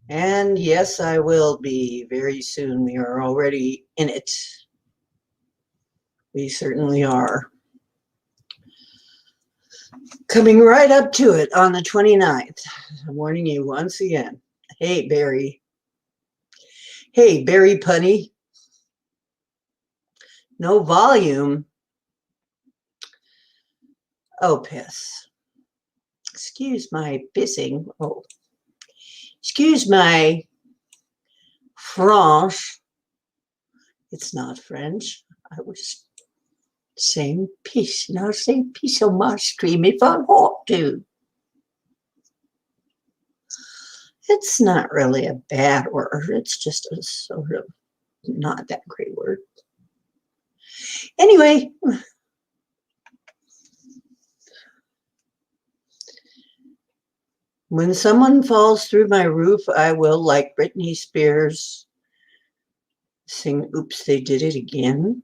And yes, I will be very soon. We are already in it. We certainly are. Coming right up to it on the 29th. I'm warning you once again. Hey, Barry. Hey, Barry Punny. No volume. Oh, piss. Excuse my pissing. Oh, excuse my French. It's not French. I was saying peace. Now say peace on my stream if I want to. It's not really a bad word. It's just a sort of not that great word. Anyway, when someone falls through my roof, I will, like Britney Spears, sing Oops, They Did It Again.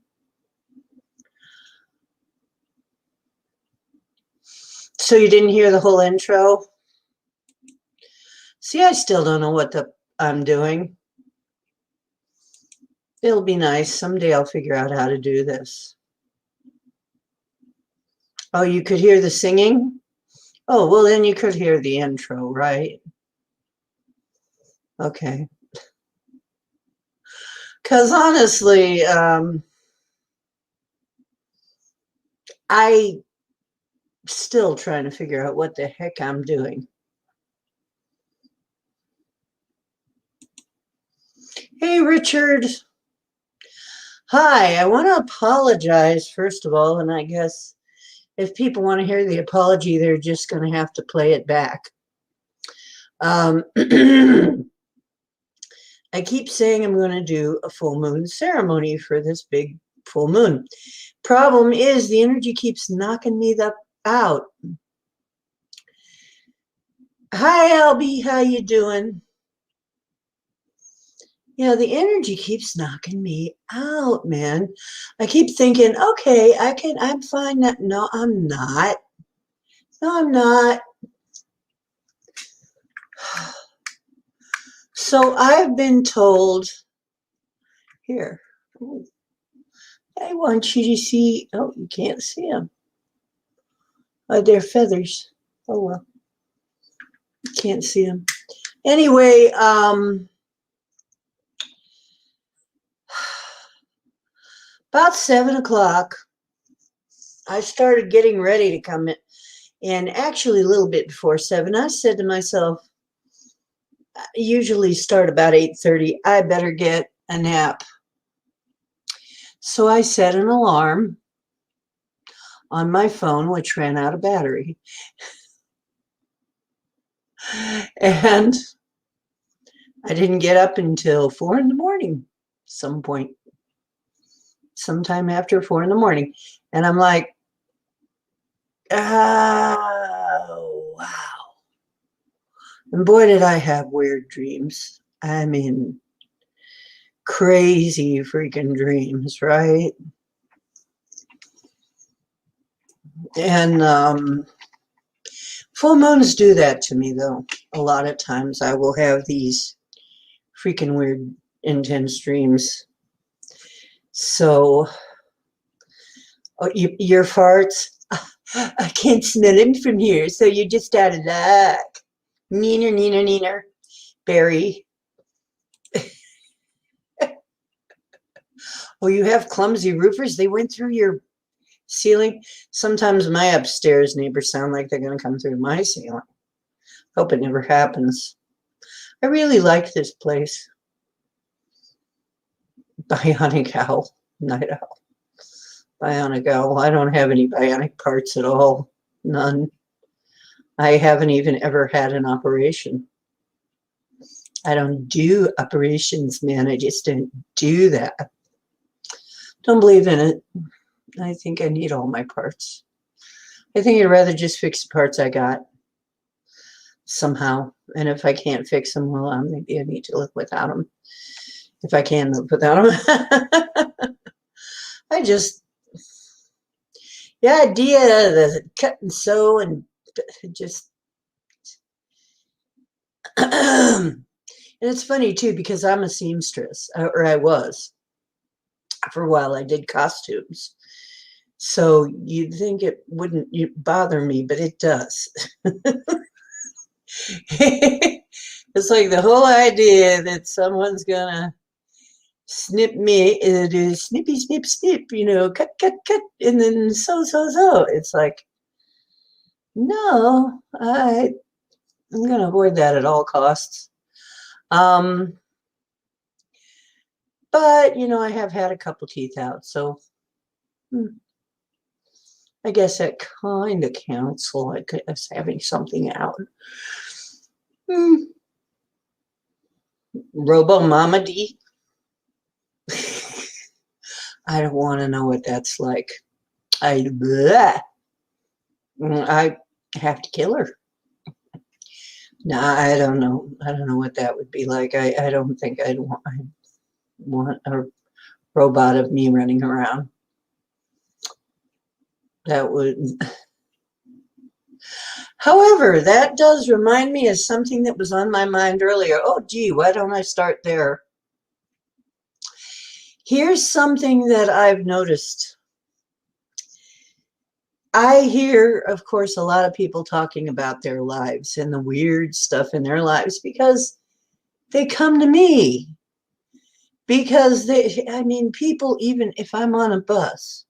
So you didn't hear the whole intro? See, I still don't know what I'm doing. It'll be nice. Someday I'll figure out how to do this. Oh, you could hear the singing? Oh, well, then you could hear the intro, right? Okay. Because honestly, I still trying to figure out what the heck I'm doing. Hey, Richard. Hi, I want to apologize, first of all, and I guess if people want to hear the apology, they're just going to have to play it back. I keep saying I'm going to do a full moon ceremony for this big full moon. Problem is the energy keeps knocking me out. Hi, Albie. How you doing? Yeah, the energy keeps knocking me out, man. I keep thinking, okay, I'm fine. No, I'm not. No, I'm not. So I've been told, here, I want you to see, oh, you can't see them. They're feathers. Oh, well, you can't see them. Anyway, about 7 o'clock, I started getting ready to come in. And actually a little bit before 7, I said to myself, I usually start about 8:30. I better get a nap. So I set an alarm on my phone, which ran out of battery. And I didn't get up until 4 in the morning, sometime after 4 in the morning. And I'm like, oh, wow. And boy, did I have weird dreams. I mean, crazy freaking dreams, right? And full moons do that to me, though. A lot of times I will have these freaking weird, intense dreams. So, oh, your farts, I can't smell them from here, so you're just out of luck. Neener, neener, neener. Barry. Oh, you have clumsy roofers? They went through your ceiling? Sometimes my upstairs neighbors sound like they're going to come through my ceiling. Hope it never happens. I really like this place. Bionic owl, night owl. Bionic owl. I don't have any bionic parts at all. None. I haven't even ever had an operation. I don't do operations, man. I just don't do that. Don't believe in it. I think I need all my parts. I think I'd rather just fix the parts I got somehow. And if I can't fix them, well, maybe I need to live without them. If I can live without them. The idea of the cut and sew and just, And it's funny too, because I'm a seamstress, or I was. For a while, I did costumes. So you'd think it wouldn't bother me, but it does. It's like the whole idea that someone's gonna snip me, do snippy, snip, snip, cut, cut, cut, and then so. It's like, no, I'm gonna avoid that at all costs. But I have had a couple teeth out, so I guess that kind of counts like as having something out. Robo Mama D. I don't want to know what that's like. I have to kill her. No, I don't know. I don't know what that would be like. I don't think I'd want a robot of me running around. That would. However, that does remind me of something that was on my mind earlier. Oh, gee, why don't I start there? Here's something that I've noticed. I hear, of course, a lot of people talking about their lives and the weird stuff in their lives because they come to me. Because people, even if I'm on a bus,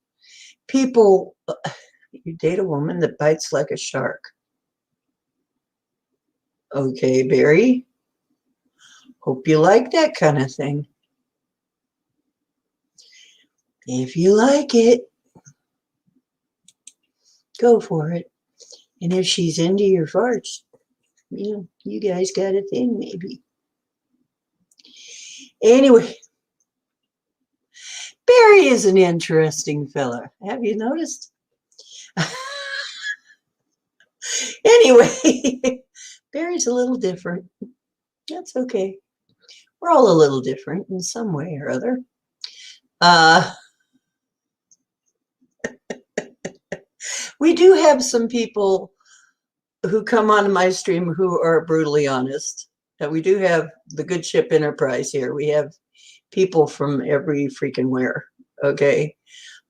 people, you date a woman that bites like a shark. Okay, Barry. Hope you like that kind of thing. If you like it, go for it. And if she's into your farts, you guys got a thing, maybe. Anyway, Barry is an interesting fella. Have you noticed? Anyway, Barry's a little different. That's okay. We're all a little different in some way or other. We do have some people who come onto my stream who are brutally honest. We do have the Good Ship Enterprise here. We have people from every freaking where, okay?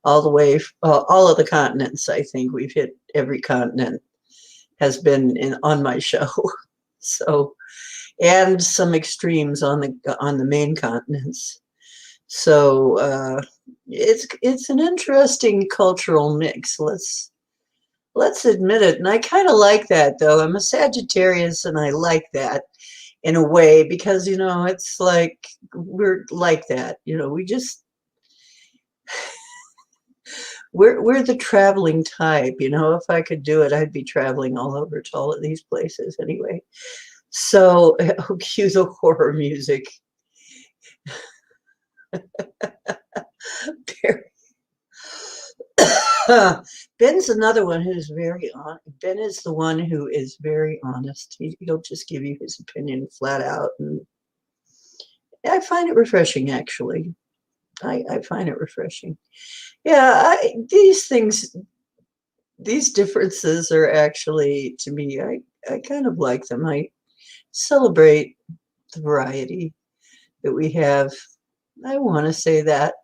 All the way, all of the continents, I think. We've hit every continent has been on my show. So, and some extremes on the main continents. So it's an interesting cultural mix. Let's admit it. And I kind of like that, though. I'm a Sagittarius, and I like that in a way because it's like we're like that. We just we're the traveling type. If I could do it, I'd be traveling all over to all of these places anyway. So, cue the horror music. Ben's another one who's very honest. Ben is the one who is very honest. He'll just give you his opinion flat out. And I find it refreshing, actually. I find it refreshing. Yeah, these things, these differences are actually, to me, I kind of like them. I celebrate the variety that we have. I want to say that.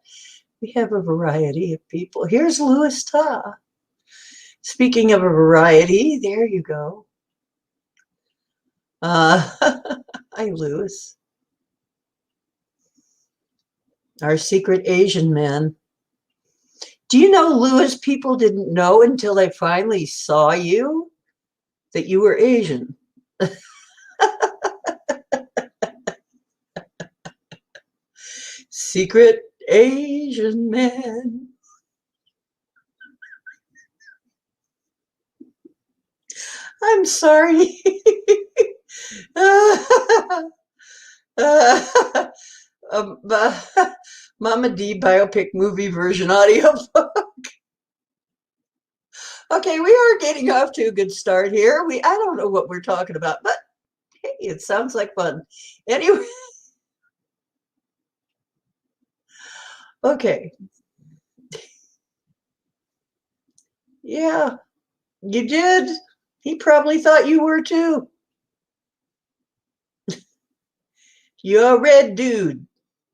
We have a variety of people. Here's Louis Ta. Speaking of a variety, there you go. Hi, Louis. Our secret Asian man. Do you know, Louis, people didn't know until they finally saw you that you were Asian. Secret Asian man. I'm sorry. Mama D biopic movie version audiobook. Okay, we are getting off to a good start here. I don't know what we're talking about, but hey, it sounds like fun. Anyway. Okay. Yeah, you did. He probably thought you were too. You're a red dude.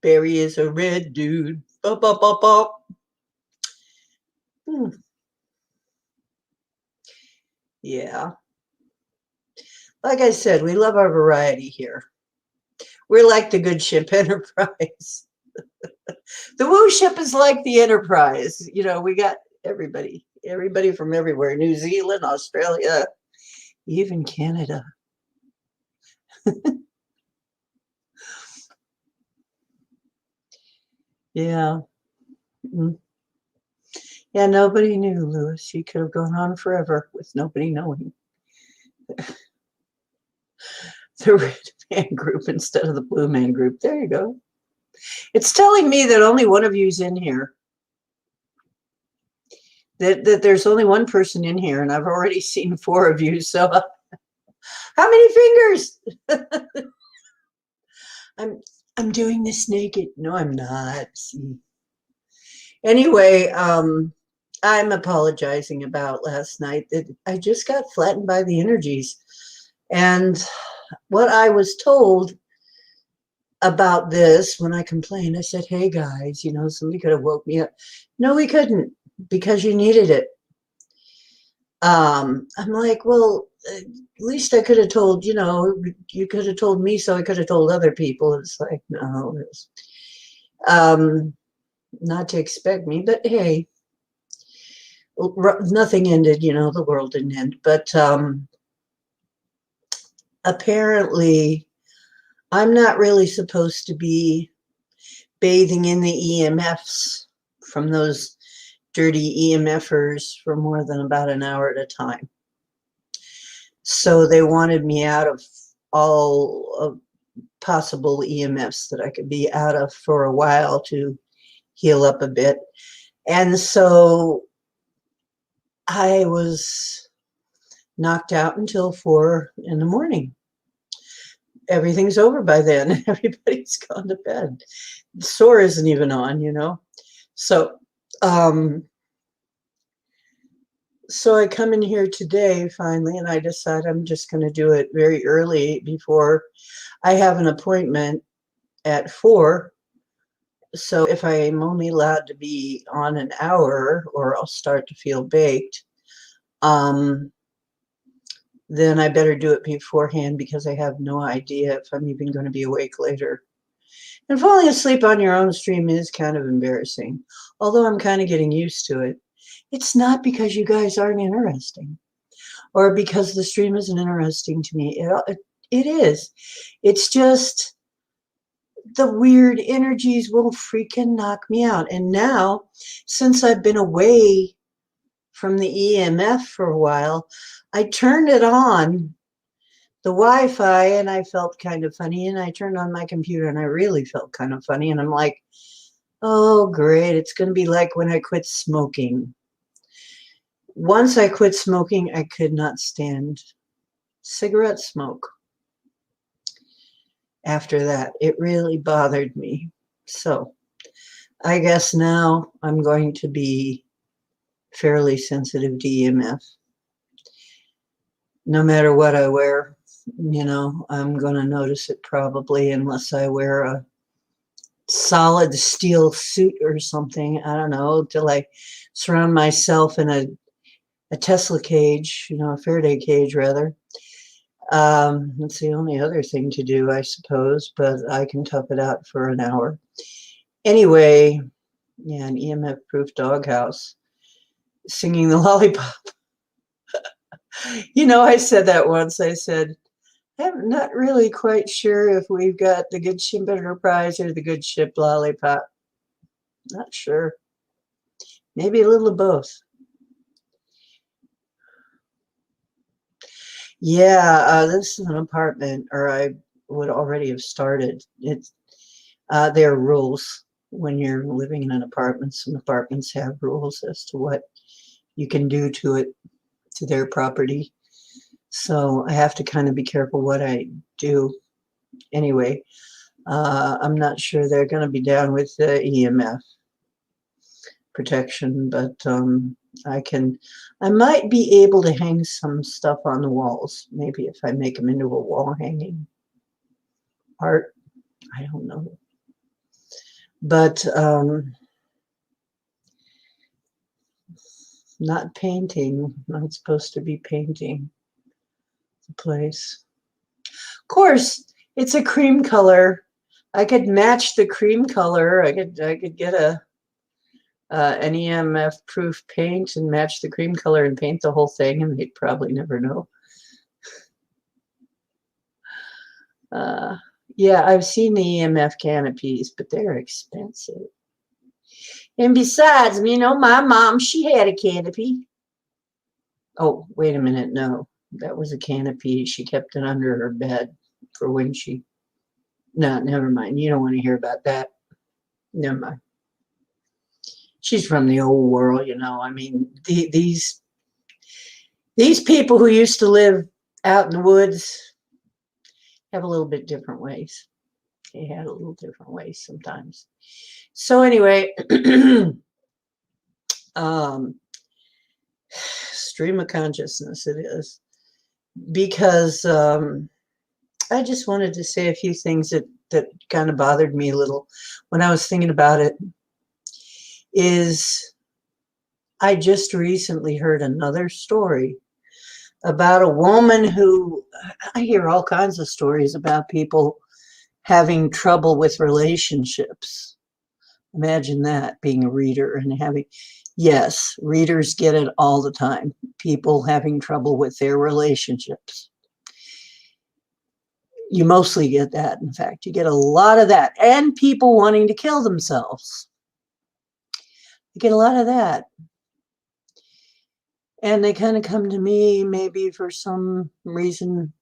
Barry is a red dude. Bop, bop, bop, bop. Yeah. Like I said, we love our variety here. We're like the good ship Enterprise. The Woo ship is like the Enterprise. You know, we got everybody from everywhere. New Zealand, Australia, even Canada. Yeah. Mm. Yeah, nobody knew, Lewis. He could have gone on forever with nobody knowing. The red man group instead of the blue man group. There you go. It's telling me that only one of you's in here. That there's only one person in here, and I've already seen 4 of you. So, how many fingers? I'm doing this naked. No, I'm not. See. Anyway, I'm apologizing about last night. I just got flattened by the energies, and what I was told about this when I complained, I said, "Hey guys, you know, somebody could have woke me up." No, we couldn't because you needed it. I'm like, well, at least I could have told, you know, you could have told me so I could have told other people. It's like, no, it's, not to expect me, but hey, nothing ended, you know, the world didn't end. But apparently, I'm not really supposed to be bathing in the EMFs from those dirty EMFers for more than about an hour at a time. So they wanted me out of all of possible EMFs that I could be out of for a while to heal up a bit. And so I was knocked out until 4 in the morning. Everything's over by then. Everybody's gone to bed. The sore isn't even on, you know. So so I come in here today finally, and I decide I'm just going to do it very early before I have an appointment at 4. So if I am only allowed to be on an hour, or I'll start to feel baked, then I better do it beforehand because I have no idea if I'm even going to be awake later. And falling asleep on your own stream is kind of embarrassing, although I'm kind of getting used to it. It's not because you guys aren't interesting or because the stream isn't interesting to me. It is. It's just the weird energies will freaking knock me out. And now, since I've been away from the EMF for a while, I turned it on, the Wi-Fi, and I felt kind of funny. And I turned on my computer and I really felt kind of funny. And I'm like, oh, great. It's going to be like when I quit smoking. Once I quit smoking, I could not stand cigarette smoke. After that, it really bothered me. So I guess now I'm going to be fairly sensitive to EMF. No matter what I wear, you know, I'm going to notice it probably, unless I wear a solid steel suit or something. I don't know, till I surround myself in a Tesla cage, you know, a Faraday cage rather. It's the only other thing to do, I suppose, but I can tough it out for an hour. Anyway, yeah, an EMF-proof doghouse. Singing the lollipop. You know, I said that once. I said, I'm not really quite sure if we've got the Good Ship Enterprise or the Good Ship Lollipop. Not sure. Maybe a little of both. Yeah, this is an apartment, or I would already have started. There are rules when you're living in an apartment. Some apartments have rules as to what you can do to it, to their property. So I have to kind of be careful what I do. Anyway, I'm not sure they're going to be down with the EMF protection, but I might be able to hang some stuff on the walls, maybe if I make them into a wall hanging art. I don't know. But not painting. Not supposed to be painting the place. Of course, it's a cream color. I could match the cream color. I could get an EMF proof paint and match the cream color and paint the whole thing, and they'd probably never know. Yeah, I've seen the EMF canopies, but they're expensive. And besides, you know, my mom, she had a canopy. Oh, wait a minute. No, that was a canopy. She kept it under her bed for when she... No, never mind. You don't want to hear about that. Never mind. She's from the old world, you know. I mean, these people who used to live out in the woods have a little bit different ways. They had a little different ways sometimes. So anyway, stream of consciousness it is. Because I just wanted to say a few things that kind of bothered me a little when I was thinking about it. Is I just recently heard another story about a woman who... I hear all kinds of stories about people having trouble with relationships. Imagine that, being a reader and having... Yes, readers get it all the time. People having trouble with their relationships. You mostly get that, in fact. You get a lot of that. And people wanting to kill themselves. You get a lot of that. And they kind of come to me maybe for some reason.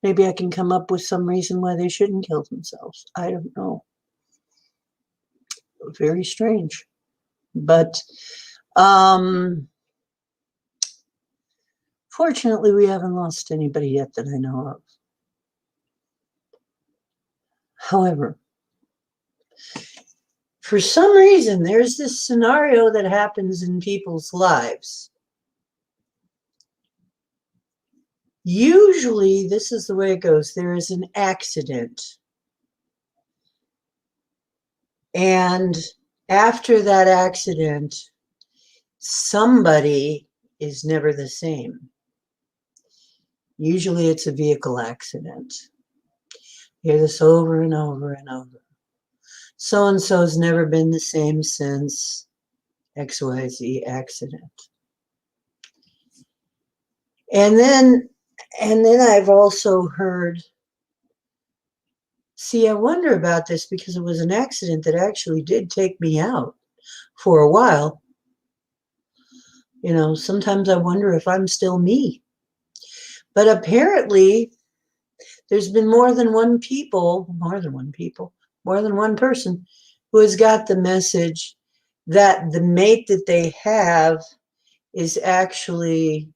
Maybe I can come up with some reason why they shouldn't kill themselves. I don't know. Very strange. But fortunately, we haven't lost anybody yet that I know of. However, for some reason, there's this scenario that happens in people's lives. Usually, this is the way it goes. There is an accident. And after that accident, somebody is never the same. Usually, it's a vehicle accident. You hear this over and over and over. So-and-so's never been the same since XYZ accident. And then I've also heard, see, I wonder about this because it was an accident that actually did take me out for a while. You know, sometimes I wonder if I'm still me. But apparently, there's been more than one person who has got the message that the mate that they have is actually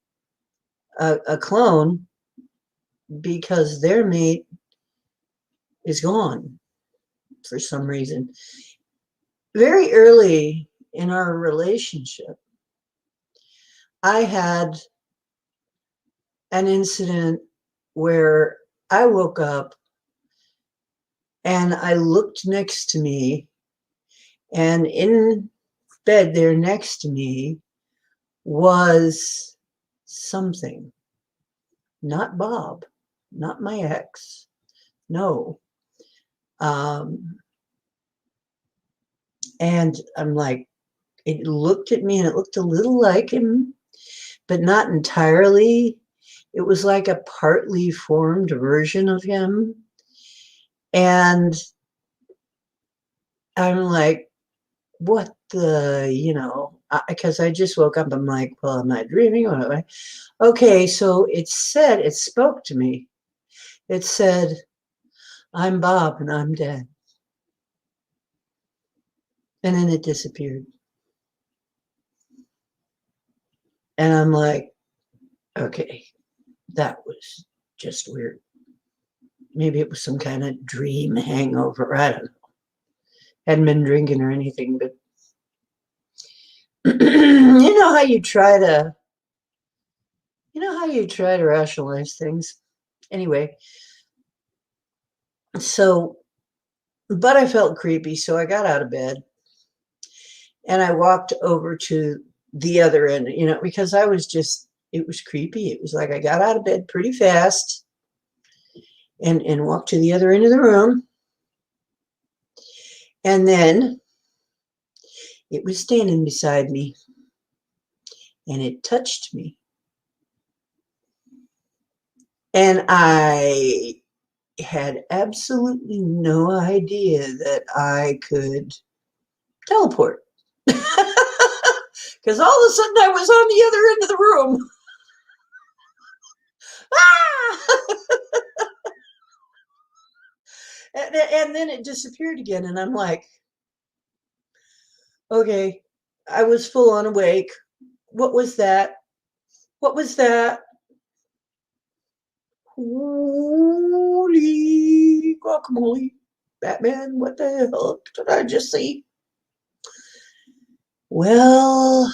a clone because their mate is gone for some reason. Very early in our relationship, I had an incident where I woke up and I looked next to me, and in bed there next to me was something. Not Bob, not my ex, no. And I'm like, it looked at me and it looked a little like him, but not entirely. It was like a partly formed version of him. And I'm like, what the, you know, because I just woke up. I'm like, well, am I dreaming? Okay, so it spoke to me. It said, I'm Bob and I'm dead. And then it disappeared. And I'm like, okay, that was just weird. Maybe it was some kind of dream hangover. I don't know. Hadn't been drinking or anything, but you know how you try to rationalize things. Anyway, so But I felt creepy, so I got out of bed and I walked over to the other end, because it was creepy. It was like I got out of bed pretty fast and walked to the other end of the room. And then it was standing beside me and it touched me. And I had absolutely no idea that I could teleport. Because all of a sudden I was on the other end of the room. Ah! And then it disappeared again. And I'm like, okay, I was full on awake. What was that? What was that? Holy guacamole. Batman, what the hell did I just see? Well,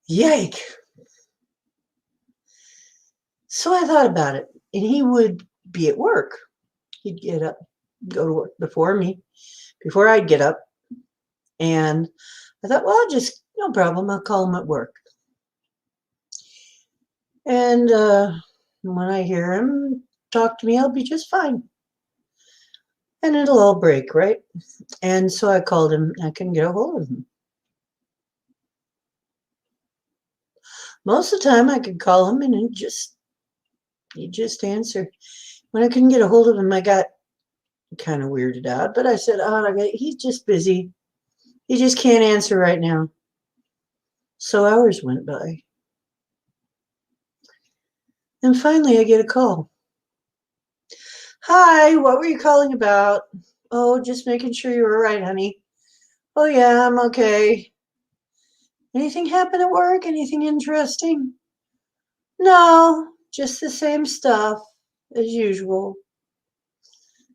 yike. So I thought about it, and he would be at work. He'd get up, go to work before I'd get up. And I thought, well, no problem. I'll call him at work. And when I hear him talk to me, I'll be just fine. And it'll all break, right? And so I called him. I couldn't get a hold of him. Most of the time I could call him and he'd just answer. When I couldn't get a hold of him, I got kind of weirded out. But I said, he's just busy. He just can't answer right now. So hours went by. And finally I get a call. Hi, what were you calling about? Oh, just making sure you were all right, honey. Oh, yeah, I'm okay. Anything happen at work? Anything interesting? No, just the same stuff as usual.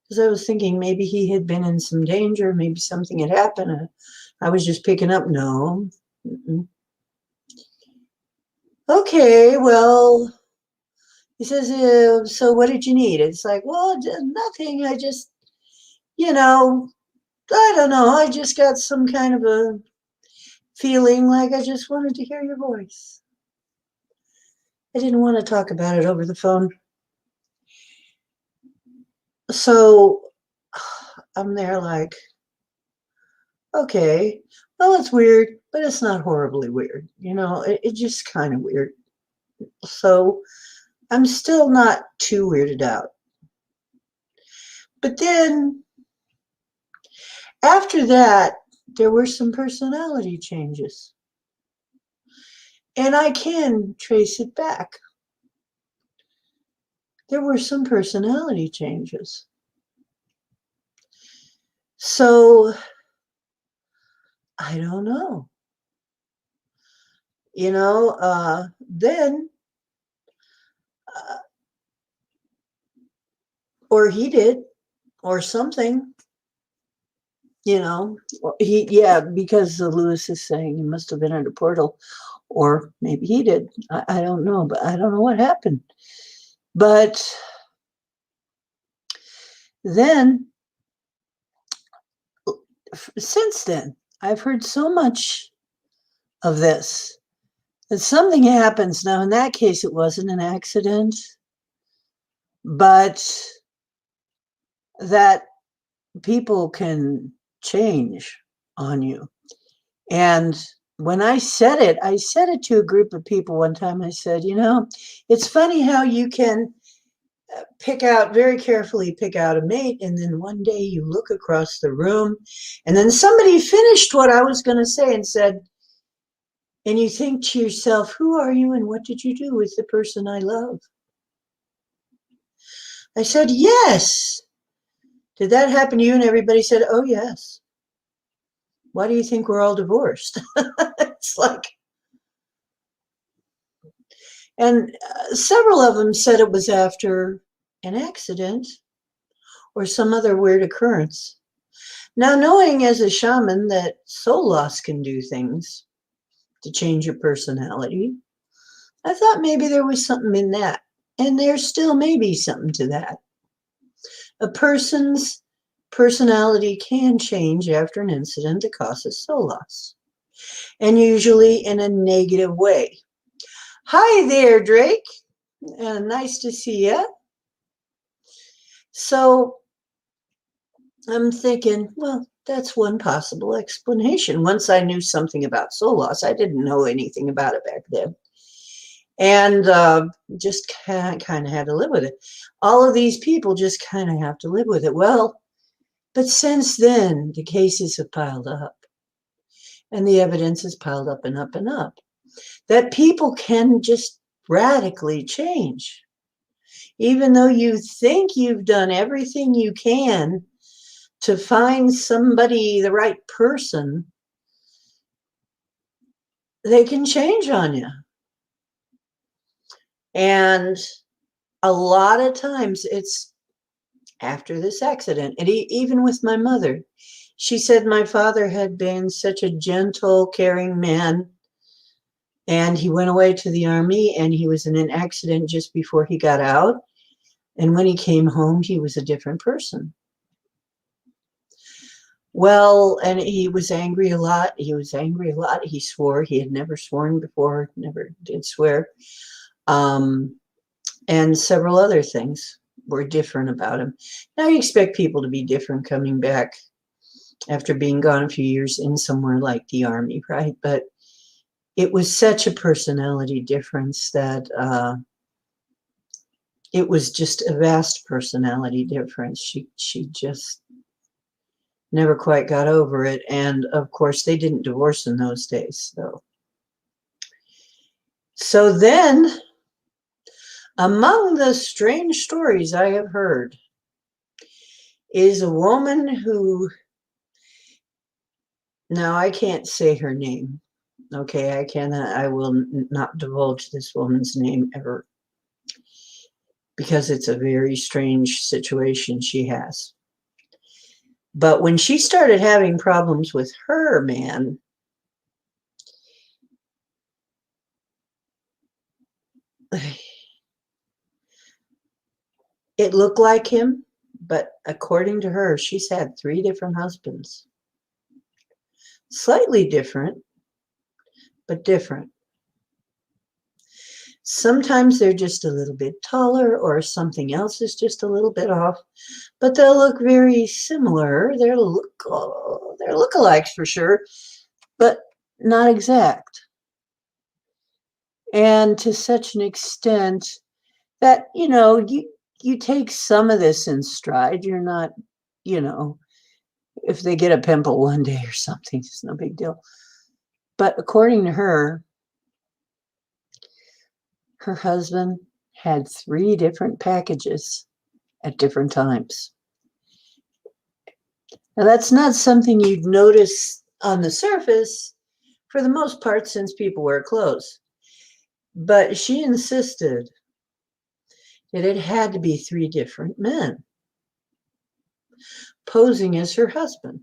Because I was thinking maybe he had been in some danger, maybe something had happened. I was just picking up. No. Mm-mm. Okay, well, he says, so what did you need? It's like, well, nothing. I just, I don't know. I just got some kind of a feeling like I just wanted to hear your voice. I didn't want to talk about it over the phone. So I'm there like, okay, well, it's weird, but it's not horribly weird. It's just kind of weird. So I'm still not too weirded out. But then after that, there were some personality changes. And I can trace it back. There were some personality changes. So I don't know. Then, or he did, or something, because Lewis is saying he must have been at a portal, or maybe he did. I don't know, but I don't know what happened. But then, since then, I've heard so much of this that something happens. Now, in that case, it wasn't an accident, but that people can change on you. And when I said it to a group of people one time. I said, it's funny how you can very carefully pick out a mate, and then one day you look across the room, and then somebody finished what I was going to say and said, and you think to yourself, who are you and what did you do with the person I love? I said, yes. Did that happen to you? And everybody said, oh, yes. Why do you think we're all divorced? It's like, and several of them said it was after an accident or some other weird occurrence. Now, knowing as a shaman that soul loss can do things to change your personality, I thought maybe there was something in that. And there still may be something to that. A person's personality can change after an incident that causes soul loss, and usually in a negative way. Hi there, Drake. Nice to see you. So I'm thinking, well, that's one possible explanation. Once I knew something about soul loss, I didn't know anything about it back then. And just kind of had to live with it. All of these people just kind of have to live with it. Well, but since then, the cases have piled up and the evidence has piled up and up and up that people can just radically change. Even though you think you've done everything you can to find somebody, the right person, they can change on you. And a lot of times it's after this accident. And even with my mother, she said my father had been such a gentle, caring man. And he went away to the Army and he was in an accident just before he got out. And when he came home, he was a different person. Well, and he was angry a lot. He swore. He had never sworn before, never did swear. And several other things were different about him. Now you expect people to be different coming back after being gone a few years in somewhere like the Army, right? But it was such a personality difference that it was just a vast personality difference. She just never quite got over it. And of course, they didn't divorce in those days. So then, among the strange stories I have heard is a woman who, now I can't say her name. Okay, I will not divulge this woman's name ever, because it's a very strange situation she has. But when she started having problems with her man, it looked like him, but according to her, she's had 3 different husbands. Slightly different, but different. Sometimes they're just a little bit taller or something else is just a little bit off, but they'll look very similar. They're lookalikes for sure, but not exact. And to such an extent that, you take some of this in stride. You're not, if they get a pimple one day or something, it's no big deal. But according to her, her husband had 3 different packages at different times. Now, that's not something you'd notice on the surface for the most part, since people wear clothes. But she insisted that it had to be 3 different men posing as her husband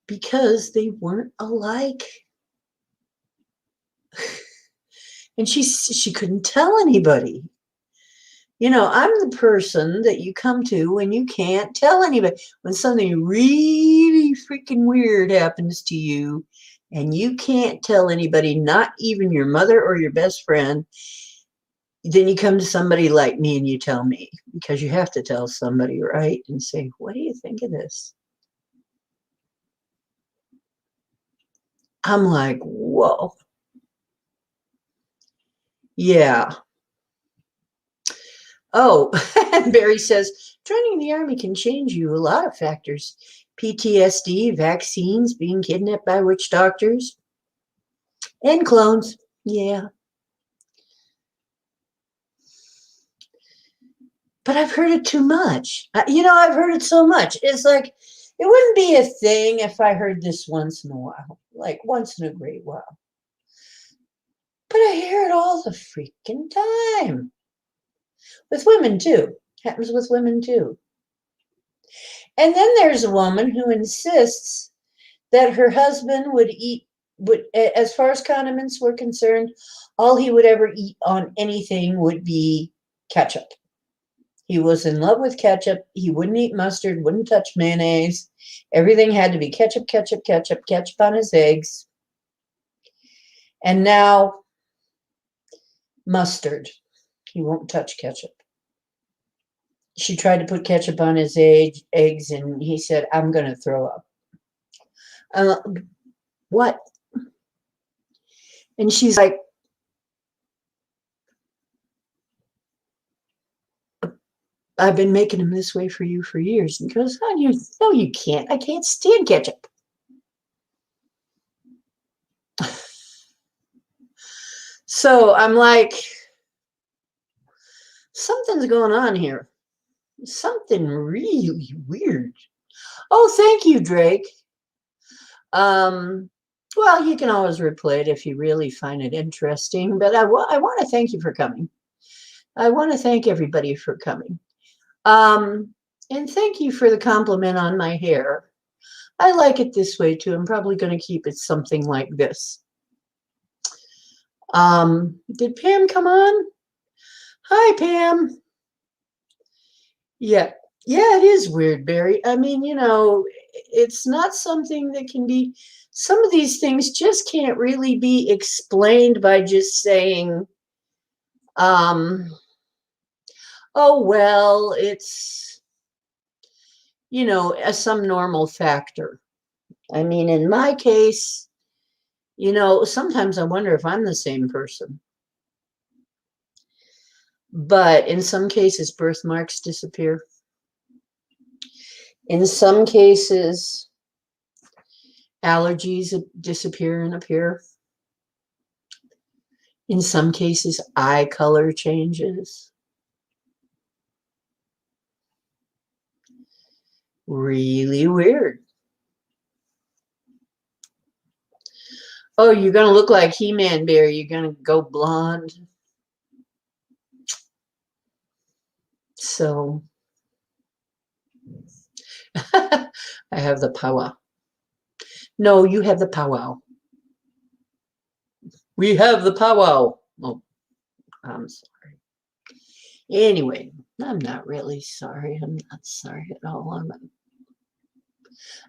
because they weren't alike. And she couldn't tell anybody. I'm the person that you come to when you can't tell anybody. When something really freaking weird happens to you and you can't tell anybody, not even your mother or your best friend, then you come to somebody like me and you tell me, because you have to tell somebody, right? And say, what do you think of this? I'm like, whoa. Yeah. Oh, Barry says, joining the Army can change you a lot of factors. PTSD, vaccines, being kidnapped by witch doctors, and clones. Yeah. But I've heard it too much. I've heard it so much. It's like, it wouldn't be a thing if I heard this once in a while, like once in a great while. But I hear it all the freaking time. With women, too. Happens with women, too. And then there's a woman who insists that her husband would, as far as condiments were concerned, all he would ever eat on anything would be ketchup. He was in love with ketchup. He wouldn't eat mustard, wouldn't touch mayonnaise. Everything had to be ketchup, ketchup, ketchup, ketchup on his eggs. And now mustard. He won't touch ketchup. She tried to put ketchup on his eggs, and he said, I'm going to throw up. What? And she's like, I've been making them this way for you for years. And he goes, no, you can't. I can't stand ketchup. So I'm like, something's going on here. Something really weird. Oh, thank you, Drake. Well, you can always replay it if you really find it interesting. But I want to thank you for coming. I want to thank everybody for coming. And thank you for the compliment on my hair. I like it this way too. I'm probably going to keep it something like this. Did Pam come on? Hi, Pam. Yeah, it is weird, Barry. I mean, it's not something that can be, some of these things just can't really be explained by just saying, oh, well, it's, some normal factor. I mean, in my case, sometimes I wonder if I'm the same person. But in some cases, birthmarks disappear. In some cases, allergies disappear and appear. In some cases, eye color changes. Really weird. Oh, you're going to look like He-Man, Barry. You're going to go blonde. So, I have the power. No, you have the powwow. We have the powwow. Oh, I'm sorry. Anyway, I'm not really sorry. I'm not sorry at all. I'm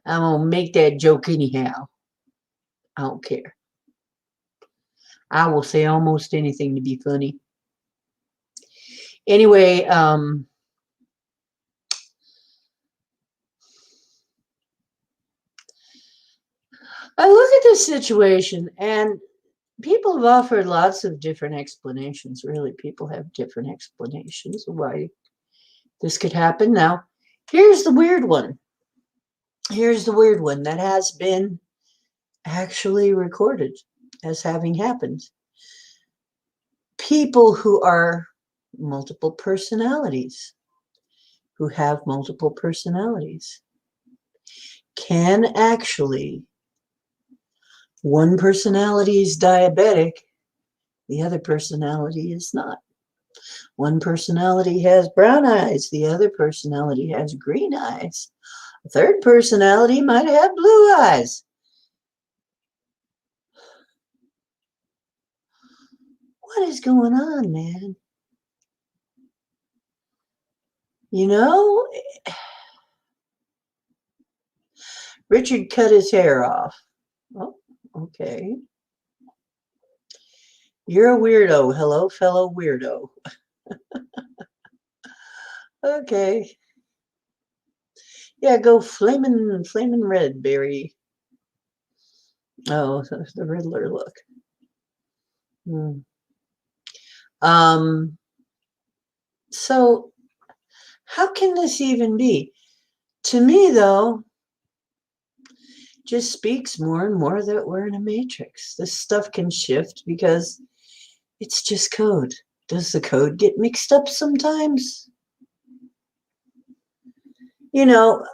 going to make that joke anyhow. I don't care. I will say almost anything to be funny. Anyway, I look at this situation, and people have offered lots of different explanations. Really, people have different explanations of why this could happen. Now, here's the weird one. Here's the weird one that has been actually recorded as having happened. People who are multiple personalities, who have multiple personalities, can actually, one personality is diabetic, the other personality is not. One personality has brown eyes, the other personality has green eyes. A third personality might have blue eyes. What is going on, man? Richard cut his hair off. Oh, okay. You're a weirdo. Hello, fellow weirdo. Okay. Yeah, go flaming red, Barry. Oh, the Riddler look. So how can this even be? To me, though, just speaks more and more that we're in a matrix. This stuff can shift because it's just code. Does the code get mixed up sometimes?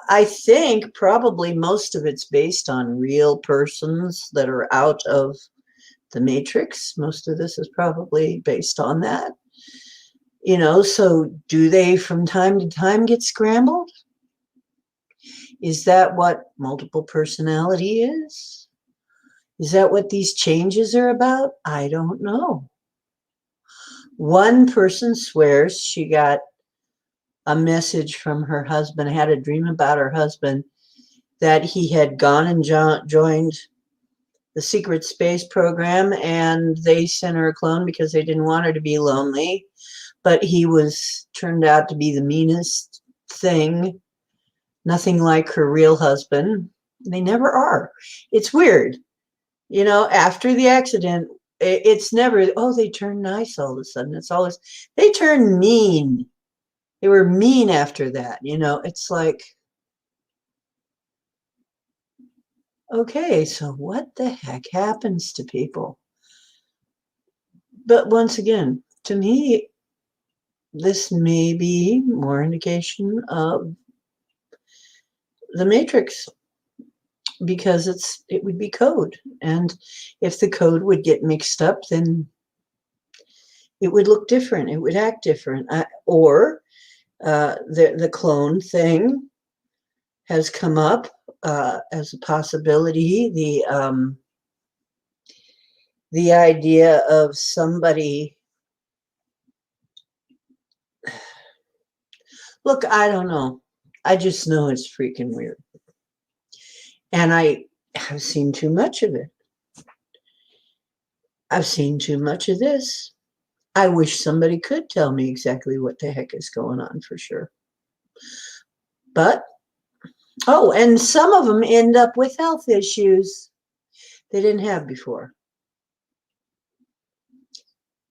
I think probably most of it's based on real persons that are out of the matrix. Most of this is probably based on that. So do they from time to time get scrambled? Is that what multiple personality is? Is that what these changes are about? I don't know. One person swears she got a message from her husband, had a dream about her husband, that he had gone and joined the secret space program, and they sent her a clone because they didn't want her to be lonely. But he turned out to be the meanest thing, nothing like her real husband. They never are. It's weird. After the accident, it's never, oh, they turned nice all of a sudden. It's always, they turned mean. They were mean after that. It's like, okay, so what the heck happens to people? But once again, to me, this may be more indication of the Matrix, because it would be code. And if the code would get mixed up, then it would look different. It would act different. Or the clone thing has come up as a possibility. The idea of somebody, look, I don't know. I just know it's freaking weird. And I have seen too much of it. I've seen too much of this. I wish somebody could tell me exactly what the heck is going on for sure. But, oh, and some of them end up with health issues they didn't have before.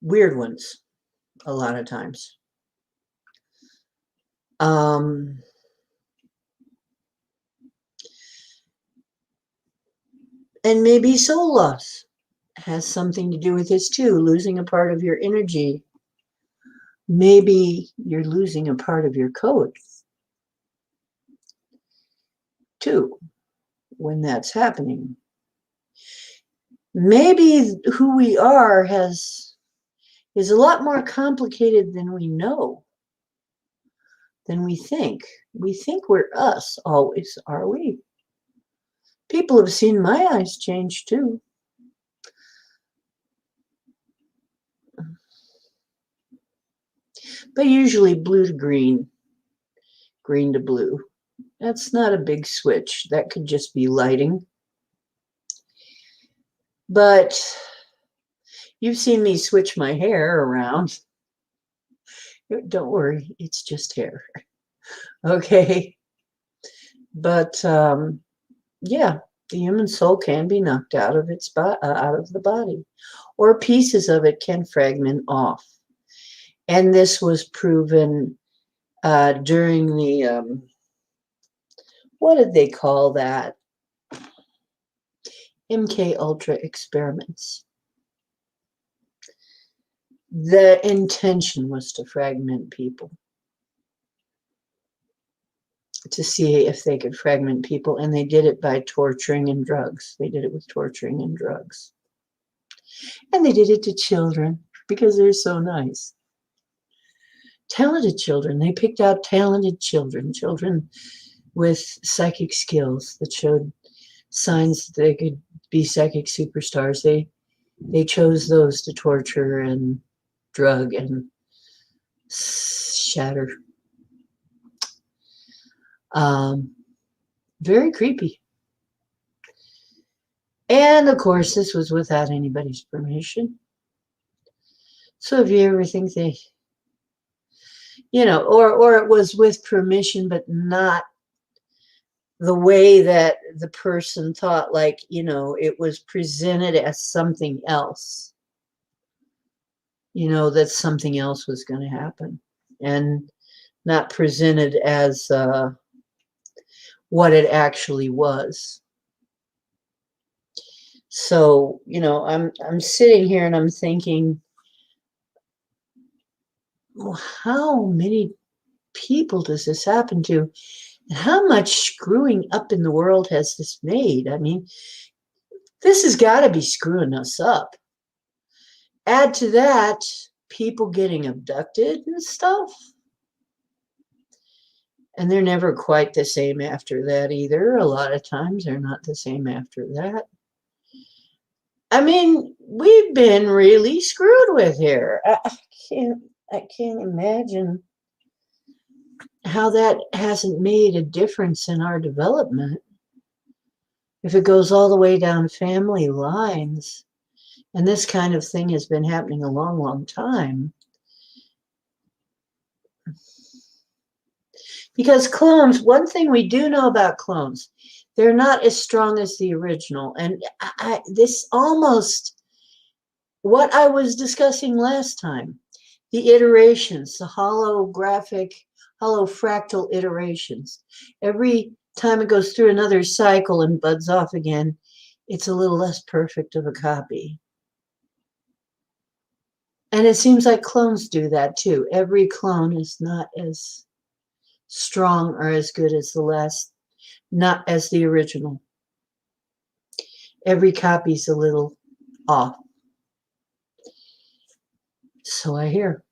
Weird ones, a lot of times. And maybe soul loss has something to do with this too, losing a part of your energy. Maybe you're losing a part of your code too when that's happening. Maybe who we are is a lot more complicated than we know, than we think. We think we're us always, are we? People have seen my eyes change too. But usually blue to green, green to blue. That's not a big switch. That could just be lighting. But you've seen me switch my hair around. Don't worry, it's just hair. Okay. But yeah, the human soul can be knocked out of out of the body, or pieces of it can fragment off. And this was proven during the what did they call that? MK Ultra experiments. The intention was to fragment people, to see if they could fragment people, and they did it by torturing and drugs. They did it with torturing and drugs. And they did it to children because they're so nice. Talented children. They picked out talented children with psychic skills that showed signs that they could be psychic superstars. They chose those to torture and drug and shatter. Very creepy. And of course, this was without anybody's permission. So if you ever think they, or it was with permission, but not the way that the person thought, like, it was presented as something else, that something else was going to happen, and not presented as what it actually was. So, I'm sitting here and I'm thinking, well, how many people does this happen to? And how much screwing up in the world has this made? I mean, this has got to be screwing us up. Add to that, people getting abducted and stuff. And they're never quite the same after that either. A lot of times they're not the same after that. I mean, we've been really screwed with here. I can't imagine how that hasn't made a difference in our development. If it goes all the way down family lines, and this kind of thing has been happening a long, long time. Because clones, one thing we do know about clones, they're not as strong as the original. And this almost, what I was discussing last time, the iterations, the holographic, holofractal iterations. Every time it goes through another cycle and buds off again, it's a little less perfect of a copy. And it seems like clones do that too. Every clone is not as strong or as good as the last, not as the original. Every copy's a little off. So I hear.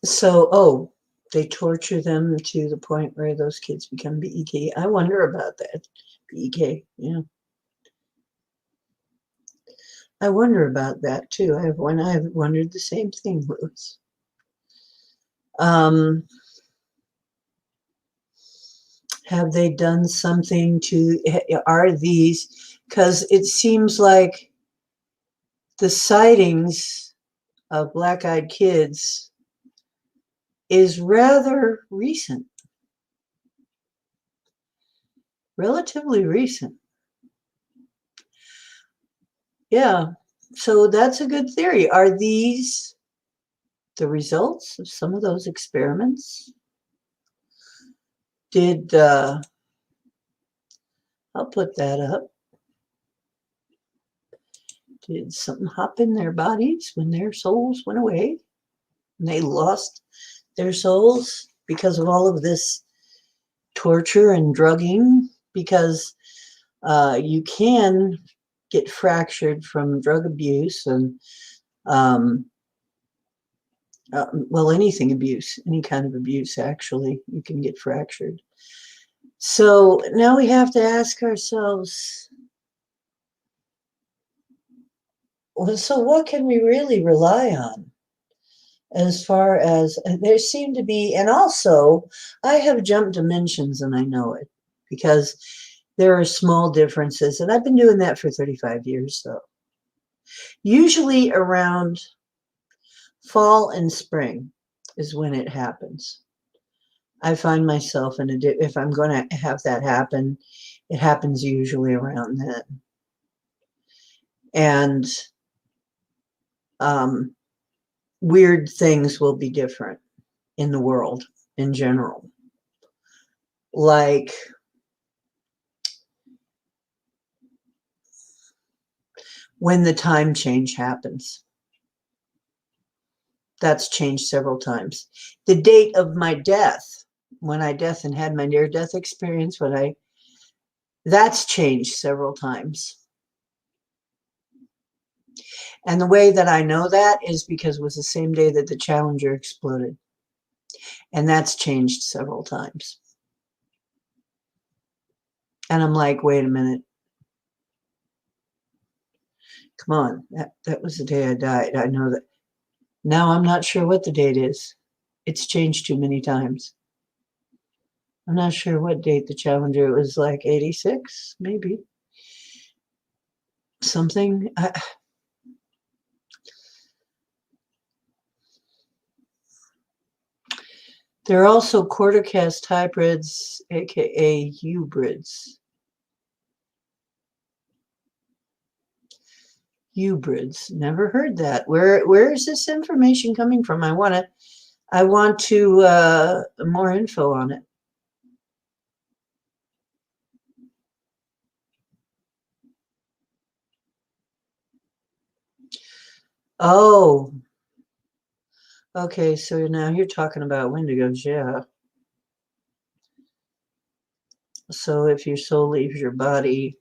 So, oh, they torture them to the point where those kids become BEK. I wonder about that. BEK, yeah. I wonder about that too. I've wondered the same thing, Louis. Have they done something to, are these, because it seems like the sightings of black-eyed kids is rather recent, relatively recent. Yeah, so that's a good theory. Are these the results of some of those experiments? Did, I'll put that up. Did something hop in their bodies when their souls went away? And they lost their souls because of all of this torture and drugging? Because you can get fractured from drug abuse and, well, anything abuse, any kind of abuse, actually, you can get fractured. So now we have to ask ourselves, well, so what can we really rely on? As far as there seem to be, and also I have jumped dimensions and I know it because there are small differences, and I've been doing that for 35 years though. Usually around fall and spring is when it happens. I find myself in if I'm going to have that happen, it happens usually around then. And weird things will be different in the world in general. Like when the time change happens. That's changed several times. The date of my death, when I death and had my near-death experience, that's changed several times. And the way that I know that is because it was the same day that the Challenger exploded. And that's changed several times. And I'm like, wait a minute. Come on, that was the day I died. I know that. Now I'm not sure what the date is. It's changed too many times. I'm not sure what date the Challenger, it was like 86, maybe. Something. There are also quarter caste hybrids, aka hybrids. Hybrids. Never heard that. Where is this information coming from? I want to more info on it. Oh, okay. So now you're talking about Wendigos, yeah. So if your soul leaves your body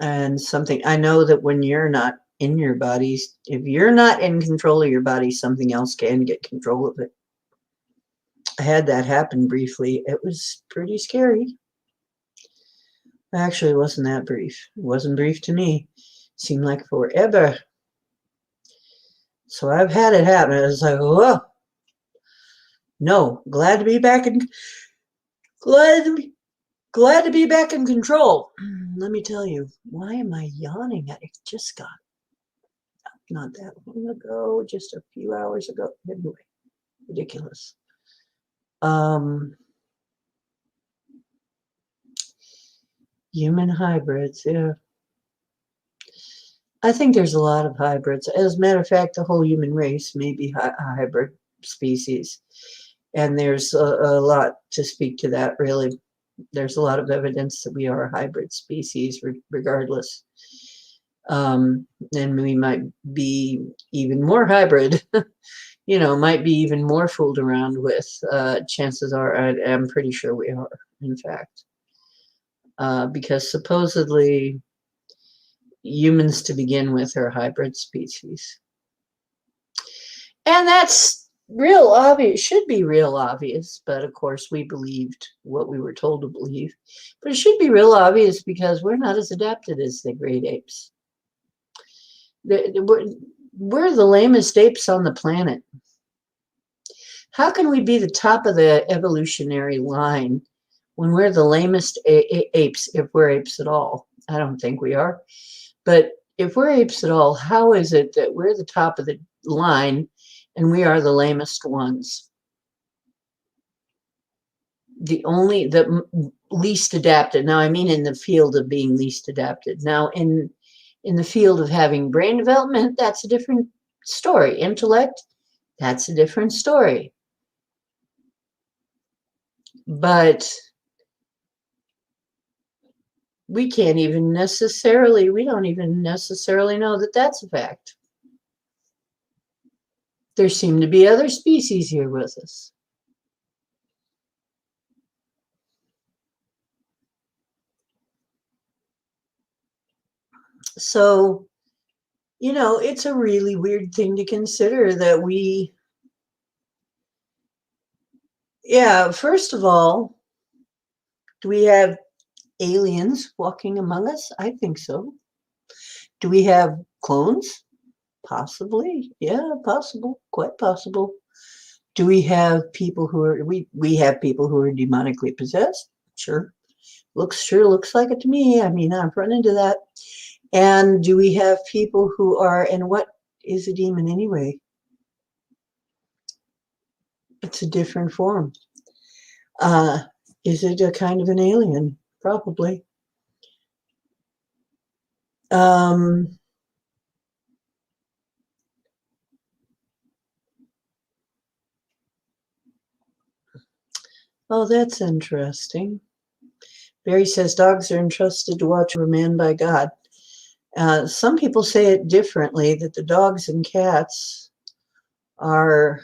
and something, I know that when you're not in your body, if you're not in control of your body, something else can get control of it. I had that happen briefly. It was pretty scary. Actually, it wasn't that brief. It wasn't brief to me. It seemed like forever. So I've had it happen. It was like, whoa, no, glad to be back in, glad to be, glad to be back in control. Let me tell you, why am I yawning? I just got not that long ago, just a few hours ago. Anyway, ridiculous. Human hybrids, yeah. I think there's a lot of hybrids. As a matter of fact, the whole human race may be a hybrid species. And there's a lot to speak to that, really. There's a lot of evidence that we are a hybrid species, regardless. And we might be even more hybrid, might be even more fooled around with. Chances are, I'm pretty sure we are, in fact. Because supposedly humans to begin with are hybrid species. And that's real obvious, should be real obvious, but of course we believed what we were told to believe. But it should be real obvious because we're not as adapted as the great apes. We're the lamest apes on the planet. How can we be the top of the evolutionary line when we're the lamest apes, if we're apes at all? I don't think we are. But if we're apes at all, how is it that we're the top of the line and we are the lamest ones? The least adapted. Now, I mean in the field of being least adapted. Now, in the field of having brain development, that's a different story. Intellect, that's a different story. But we don't even necessarily know that that's a fact. There seem to be other species here with us. So, it's a really weird thing to consider that first of all, do we have aliens walking among us? I think so. Do we have clones? Possibly. Yeah, possible. Quite possible. Do we have people who are we have people who are demonically possessed? Sure. Looks like it to me. I mean, I've run into that. And do we have people who are, and what is a demon anyway? It's a different form. Is it a kind of an alien? Probably. Oh, that's interesting. Barry says dogs are entrusted to watch over man by God. Some people say it differently, that the dogs and cats are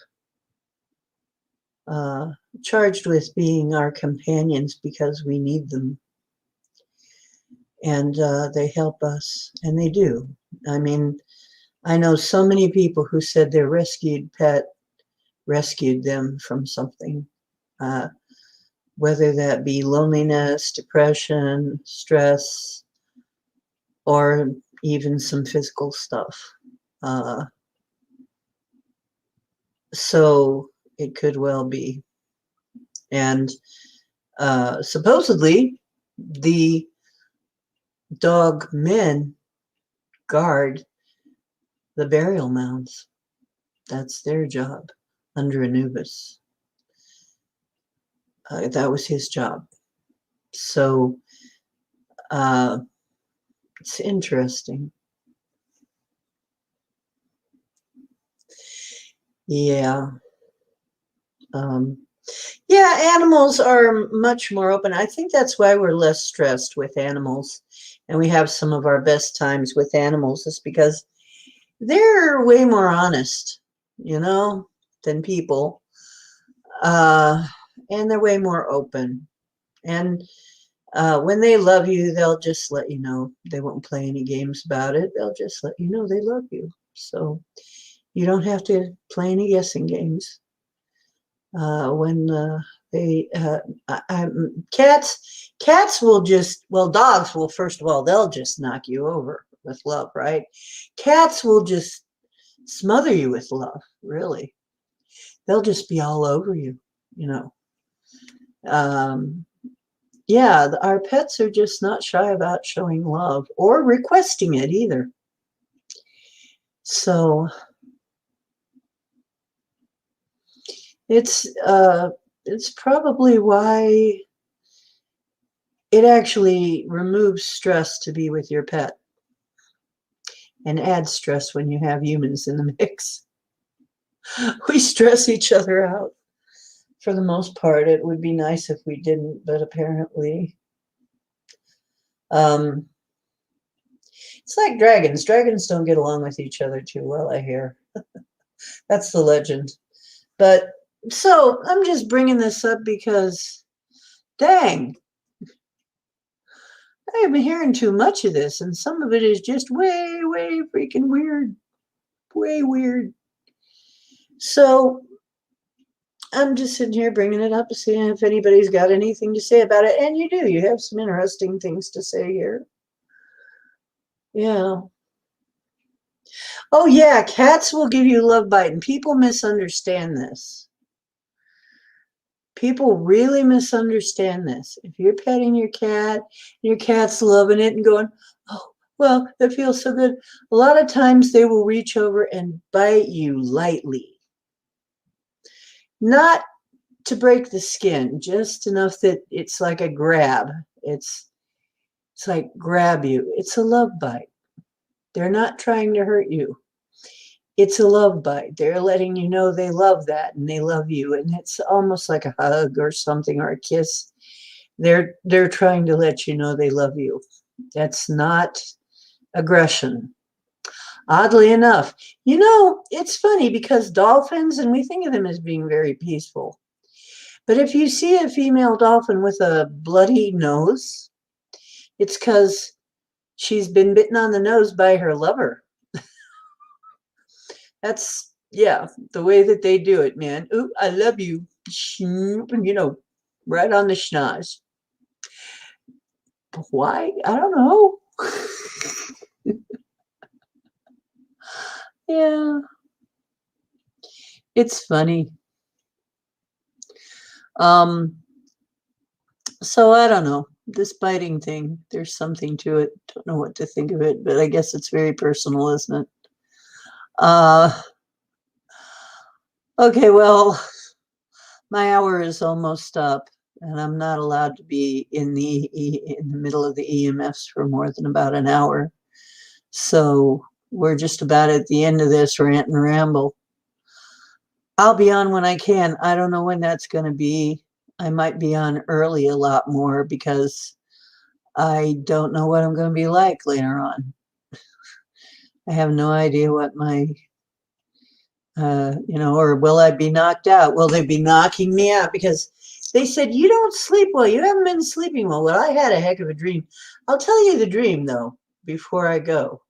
charged with being our companions because we need them. And they help us, and they do. I mean, I know so many people who said their rescued pet rescued them from something, whether that be loneliness, depression, stress, or even some physical stuff. So it could well be. And supposedly the dog men guard the burial mounds. That's their job under Anubis. That was his job. So it's interesting. Yeah. Animals are much more open. I think that's why we're less stressed with animals, and we have some of our best times with animals, is because they're way more honest, than people, and they're way more open. And when they love you, they'll just let you know. They won't play any games about it. They'll just let you know they love you. So you don't have to play any guessing games. When cats Cats will just, well, dogs will, first of all, they'll just knock you over with love, right? Cats will just smother you with love, really. They'll just be all over you, you know. Yeah, our pets are just not shy about showing love or requesting it either. So it's probably why it actually removes stress to be with your pet and adds stress when you have humans in the mix. We stress each other out for the most part. It would be nice if we didn't, but apparently it's like dragons. Dragons don't get along with each other too well, I hear. That's the legend. But so I'm just bringing this up because, dang, I have been hearing too much of this, and some of it is just way, way freaking weird. Way weird. So I'm just sitting here bringing it up to see if anybody's got anything to say about it. And you do. You have some interesting things to say here. Yeah. Oh, yeah. Cats will give you love bite, and people misunderstand this. People really misunderstand this. If you're petting your cat's loving it and going, oh, well, that feels so good. A lot of times they will reach over and bite you lightly. Not to break the skin, just enough that it's like a grab. It's like grab you. It's a love bite. They're not trying to hurt you. It's a love bite. They're letting you know they love that and they love you. And it's almost like a hug or something or a kiss. They're trying to let you know they love you. That's not aggression. Oddly enough, you know, it's funny because dolphins, and we think of them as being very peaceful. But if you see a female dolphin with a bloody nose, it's because she's been bitten on the nose by her lover. That's, yeah, the way that they do it, man. Ooh, I love you. You know, right on the schnoz. Why? I don't know. Yeah, it's funny. So I don't know. This biting thing, there's something to it. Don't know what to think of it, but I guess it's very personal, isn't it? Okay, well, my hour is almost up, and I'm not allowed to be in the middle of the EMFs for more than about an hour. So we're just about at the end of this rant and ramble. I'll be on when I can. I don't know when that's going to be. I might be on early a lot more because I don't know what I'm going to be like later on. I have no idea what my, you know, or will I be knocked out? Will they be knocking me out? Because they said, you don't sleep well. You haven't been sleeping well. Well, I had a heck of a dream. I'll tell you the dream, though, before I go.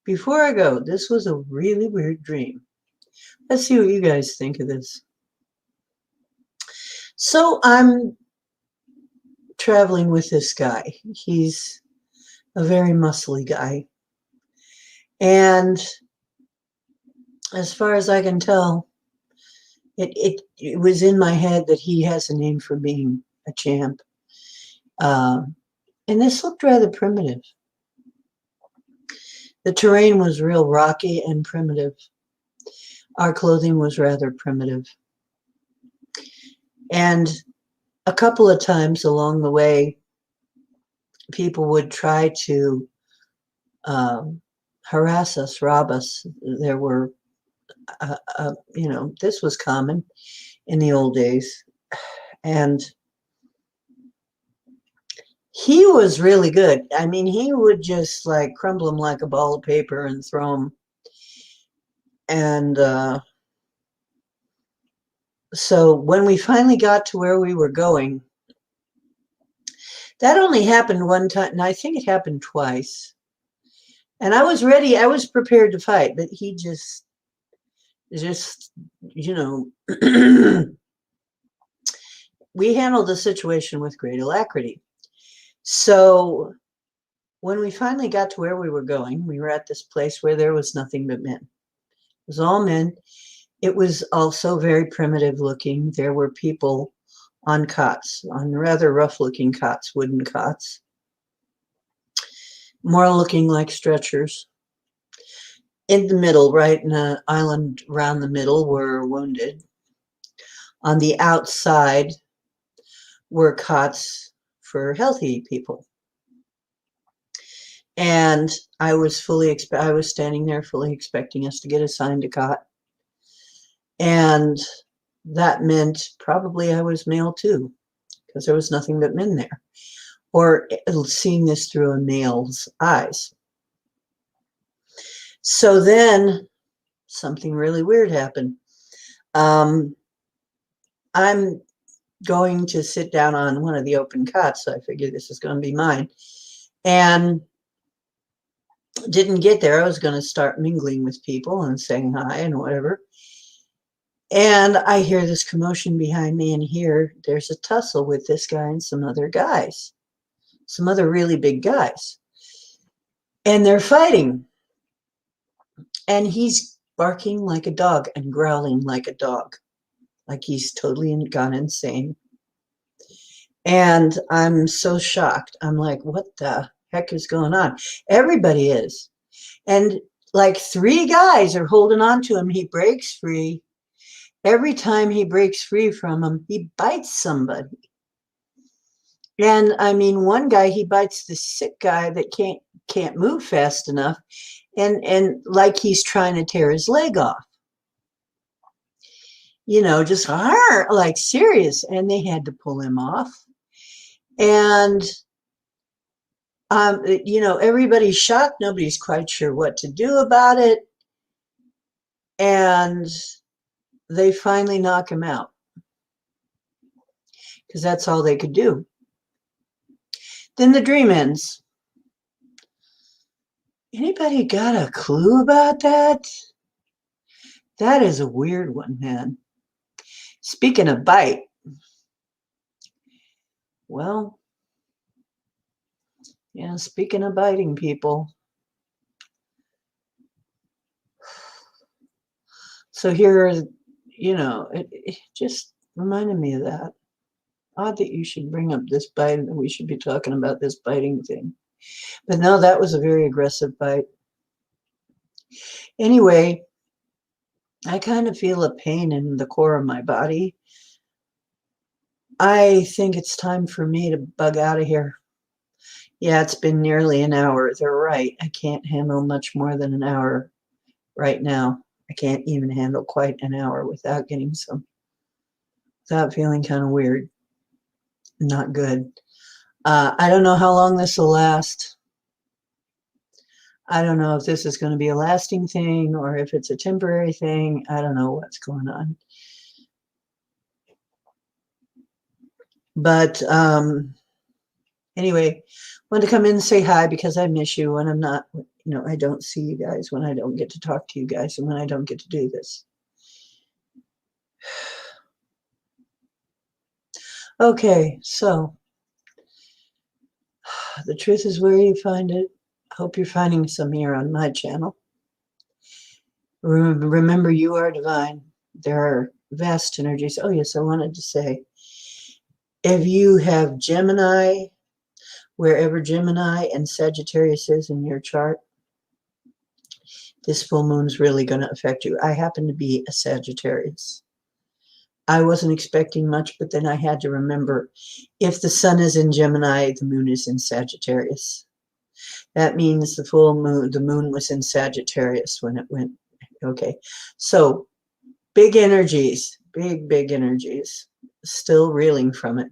Before I go, this was a really weird dream. Let's see what you guys think of this. So I'm traveling with this guy. He's a very muscly guy. And as far as I can tell, it was in my head that he has a name for being a champ. And this looked rather primitive. The terrain was real rocky and primitive. Our clothing was rather primitive. And a couple of times along the way, people would try to harass us, rob us. There were, you know, this was common in the old days. And he was really good. I mean, he would just like crumble them like a ball of paper and throw them. And so when we finally got to where we were going, that only happened one time, and I think it happened twice. And I was ready, I was prepared to fight, but he just, you know, we handled the situation with great alacrity. So when we finally got to where we were going, we were at this place where there was nothing but men. It was all men. It was also very primitive looking. There were people on cots, on rather rough looking cots, wooden cots, more looking like stretchers. In the middle, right in an island around the middle, were wounded. On the outside were cots for healthy people. And I was standing there fully expecting us to get assigned a cot. And that meant probably I was male too, because there was nothing but men there. Or seeing this through a male's eyes. So then something really weird happened. I'm going to sit down on one of the open cots, so I figured this is going to be mine. And didn't get there. I was going to start mingling with people and saying hi and whatever. And I hear this commotion behind me, and here there's a tussle with this guy and some other guys, some other really big guys. And they're fighting. And he's barking like a dog and growling like a dog, like he's totally gone insane. And I'm so shocked. I'm like, what the heck is going on? Everybody is. And like 3 guys are holding on to him. He breaks free. Every time he breaks free from them, he bites somebody. And I mean, one guy, he bites the sick guy that can't move fast enough, and like he's trying to tear his leg off. You know, just like serious. And they had to pull him off. And you know, everybody's shocked. Nobody's quite sure what to do about it. And they finally knock him out, because that's all they could do. Then the dream ends. Anybody got a clue about that? That is a weird one, man. Speaking of bite, well, yeah, speaking of biting people. So here, you know, it just reminded me of that. Odd that you should bring up this bite, and we should be talking about this biting thing. But no, that was a very aggressive bite. Anyway, I kind of feel a pain in the core of my body. I think it's time for me to bug out of here. Yeah, it's been nearly an hour. They're right. I can't handle much more than an hour right now. I can't even handle quite an hour without feeling kind of weird. Not good. I don't know how long this will last. I don't know if this is going to be a lasting thing or if it's a temporary thing. I don't know what's going on. But anyway, wanted to come in and say hi because I miss you when I'm not, you know, I don't see you guys, when I don't get to talk to you guys, and when I don't get to do this. Okay, so the truth is where you find it. I hope you're finding some here on my channel. Remember, you are divine. There are vast energies. Oh, yes, I wanted to say, if you have Gemini, wherever Gemini and Sagittarius is in your chart, this full moon is really going to affect you. I happen to be a Sagittarius. I wasn't expecting much, but then I had to remember, if the sun is in Gemini, the moon is in Sagittarius. That means the moon was in Sagittarius when it went. Okay, so big energies, big energies. Still reeling from it.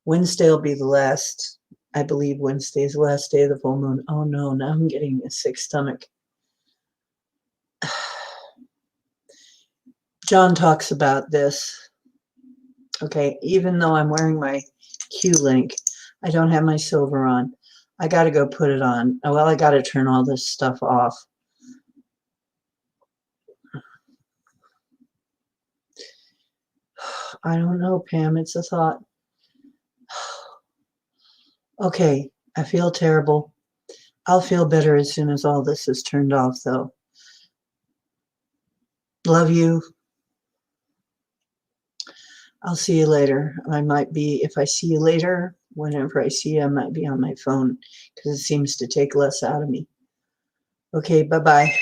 Wednesday will be the last, I believe Wednesday is the last day of the full moon. Oh no, now I'm getting a sick stomach. John talks about this. Okay, even though I'm wearing my Q link, I don't have my silver on. I got to go put it on. Well, I got to turn all this stuff off. I don't know, Pam. It's a thought. Okay, I feel terrible. I'll feel better as soon as all this is turned off, though. Love you. I'll see you later. I might be, if I see you later, whenever I see you, I might be on my phone because it seems to take less out of me. Okay, bye-bye.